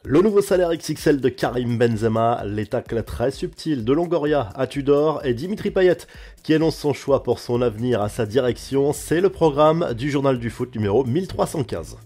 Le nouveau salaire XXL de Karim Benzema, les tacles très subtils de Longoria à Tudor et Dimitri Payet qui annonce son choix pour son avenir à sa direction, c'est le programme du journal du foot numéro 1315.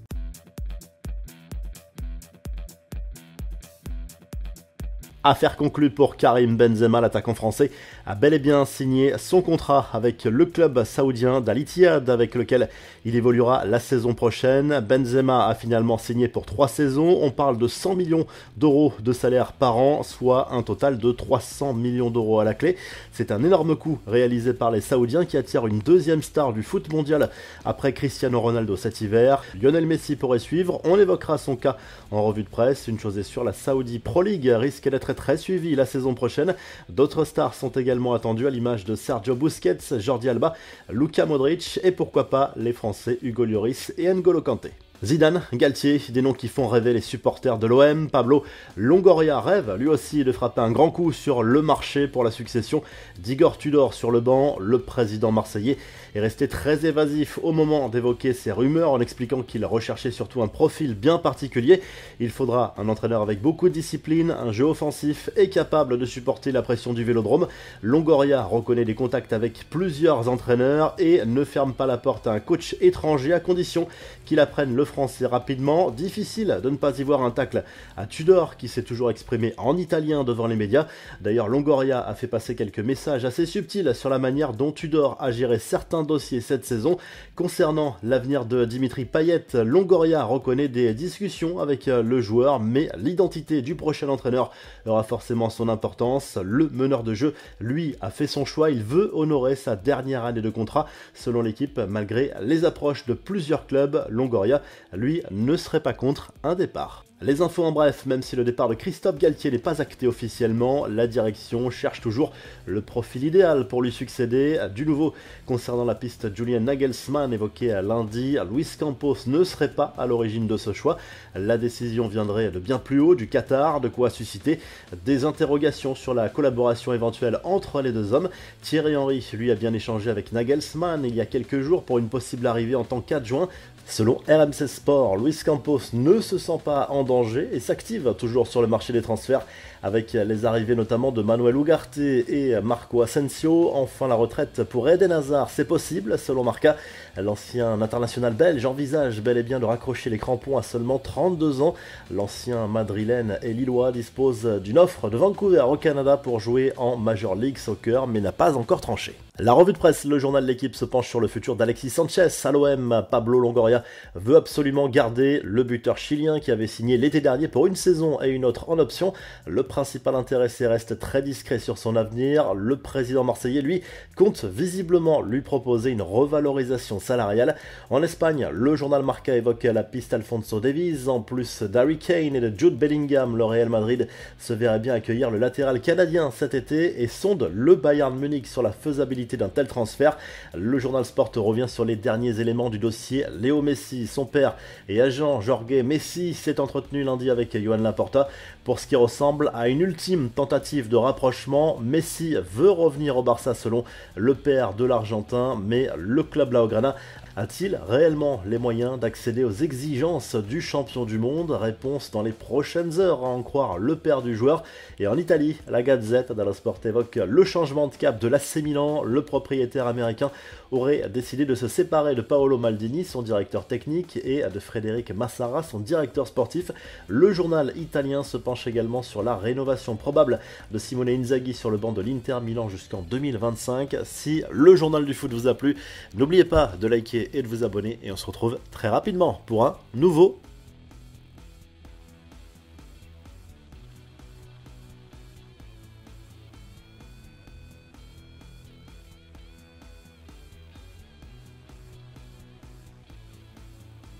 Affaire conclue pour Karim Benzema, l'attaquant français a bel et bien signé son contrat avec le club saoudien d'Al Ittihad avec lequel il évoluera la saison prochaine. Benzema a finalement signé pour 3 saisons, on parle de 100 millions d'euros de salaire par an, soit un total de 300 millions d'euros à la clé. C'est un énorme coup réalisé par les Saoudiens qui attirent une deuxième star du foot mondial après Cristiano Ronaldo cet hiver. Lionel Messi pourrait suivre, on évoquera son cas en revue de presse. Une chose est sûre, la Saudi Pro League risque d'être très suivi la saison prochaine. D'autres stars sont également attendues à l'image de Sergio Busquets, Jordi Alba, Luka Modric et pourquoi pas les Français Hugo Lloris et N'Golo Kanté. Zidane, Galtier, des noms qui font rêver les supporters de l'OM. Pablo Longoria rêve lui aussi de frapper un grand coup sur le marché pour la succession d'Igor Tudor sur le banc. Le président marseillais est resté très évasif au moment d'évoquer ces rumeurs en expliquant qu'il recherchait surtout un profil bien particulier. Il faudra un entraîneur avec beaucoup de discipline, un jeu offensif et capable de supporter la pression du vélodrome. Longoria reconnaît des contacts avec plusieurs entraîneurs et ne ferme pas la porte à un coach étranger à condition qu'il apprenne le français rapidement. Difficile de ne pas y voir un tacle à Tudor qui s'est toujours exprimé en italien devant les médias. D'ailleurs, Longoria a fait passer quelques messages assez subtils sur la manière dont Tudor a géré certains dossiers cette saison. Concernant l'avenir de Dimitri Payet, Longoria reconnaît des discussions avec le joueur, mais l'identité du prochain entraîneur aura forcément son importance. Le meneur de jeu, lui, a fait son choix. Il veut honorer sa dernière année de contrat. Selon l'équipe, malgré les approches de plusieurs clubs, Longoria lui ne serait pas contre un départ. Les infos en bref, même si le départ de Christophe Galtier n'est pas acté officiellement, la direction cherche toujours le profil idéal pour lui succéder. Du nouveau, concernant la piste Julian Nagelsmann évoquée lundi, Luis Campos ne serait pas à l'origine de ce choix. La décision viendrait de bien plus haut, du Qatar, de quoi susciter des interrogations sur la collaboration éventuelle entre les deux hommes. Thierry Henry, lui, a bien échangé avec Nagelsmann il y a quelques jours pour une possible arrivée en tant qu'adjoint. Selon RMC Sport, Luis Campos ne se sent pas en danger et s'active toujours sur le marché des transferts avec les arrivées notamment de Manuel Ugarte et Marco Asensio. Enfin, la retraite pour Eden Hazard, c'est possible. Selon Marca, l'ancien international belge envisage bel et bien de raccrocher les crampons à seulement 32 ans. L'ancien madrilène et lillois dispose d'une offre de Vancouver au Canada pour jouer en Major League Soccer, mais n'a pas encore tranché. La revue de presse, le journal de l'équipe se penche sur le futur d'Alexis Sanchez à l'OM. Pablo Longoria veut absolument garder le buteur chilien qui avait signé l'été dernier pour une saison et une autre en option. Le principal intéressé reste très discret sur son avenir. Le président marseillais, lui, compte visiblement lui proposer une revalorisation salariale. En Espagne, le journal Marca évoque la piste Alphonso Davies. En plus d'Harry Kane et de Jude Bellingham, le Real Madrid se verrait bien accueillir le latéral canadien cet été et sonde le Bayern Munich sur la faisabilité d'un tel transfert. Le journal Sport revient sur les derniers éléments du dossier. Léo Messi, son père et agent Jorge Messi s'est entretenu lundi avec Joan Laporta pour ce qui ressemble à une ultime tentative de rapprochement. Messi veut revenir au Barça selon le père de l'Argentin, mais le club Blaugrana a-t-il réellement les moyens d'accéder aux exigences du champion du monde? Réponse dans les prochaines heures, à en croire le père du joueur. Et en Italie, la Gazette dello Sport évoque le changement de cap de l'AC Milan. Le propriétaire américain aurait décidé de se séparer de Paolo Maldini, son directeur technique, et de Frédéric Massara, son directeur sportif. Le journal italien se penche également sur la rénovation probable de Simone Inzaghi sur le banc de l'Inter Milan jusqu'en 2025. Si le journal du foot vous a plu, n'oubliez pas de liker et de vous abonner et on se retrouve très rapidement pour un nouveau